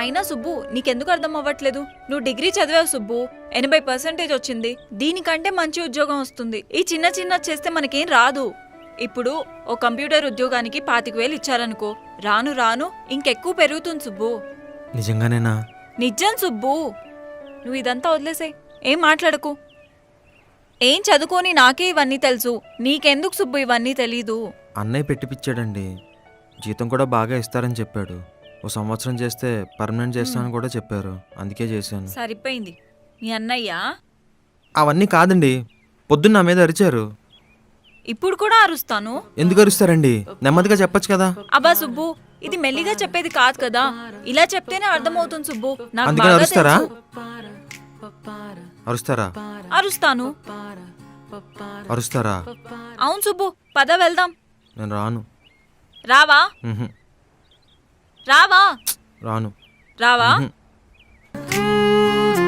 అయినా సుబ్బు నీకెందుకు అర్థం అవ్వట్లేదు? నువ్వు డిగ్రీ చదివావు సుబ్బు, 80% వచ్చింది. దీనికంటే మంచి ఉద్యోగం వస్తుంది. ఈ చిన్న చిన్న చేస్తే మనకేం రాదు. ఇప్పుడు ఓ కంప్యూటర్ ఉద్యోగానికి 25,000 ఇచ్చారనుకో, రాను రాను ఇంకెక్కువ పెరుగుతుంది సుబ్బు. నిజంగానేనా? నిజం సుబ్బు. నువ్వు ఇదంతా వదిలేసే, ఏం మాట్లాడకు. ఏం చదువుకొని నాకే ఇవన్నీ తెలుసు, నీకెందుకు సుబ్బు ఇవన్నీ తెలీదు? అన్నయ్య పెట్టిపిచ్చాడండి. జీతం కూడా బాగా ఇస్తారని చెప్పాడు. ఓ సంవత్సరం చేస్తే పర్మనెంట్ చేస్తానని కూడా చెప్పారు. అందుకే చేశాను. సరిపోయింది. మీ అన్నయ్య అవన్నీ కాదండి, పొద్దున్న నా మీద అరిచారు. ఇప్పుడు కూడా అరుస్తాను. ఎందుకు అరుస్తారండి? నెమ్మదిగా చెప్పొచ్చు కదా. అబ్బా సుబ్బు, ఇది మెల్లిగా చెప్పేది కాదు కదా, ఇలా చెప్తేనే అర్థమవుతుంది సుబ్బు. నాకు అందుకని బాగా అరుస్తారా? తెలుసు. అరుస్తారా? అరుస్తాను. అరుస్తారా? అవును సుబ్బు, పద వెళ్దాం. నేను రాను. రావా? ఉహు. రావా? రాను. రావా? ఉహు.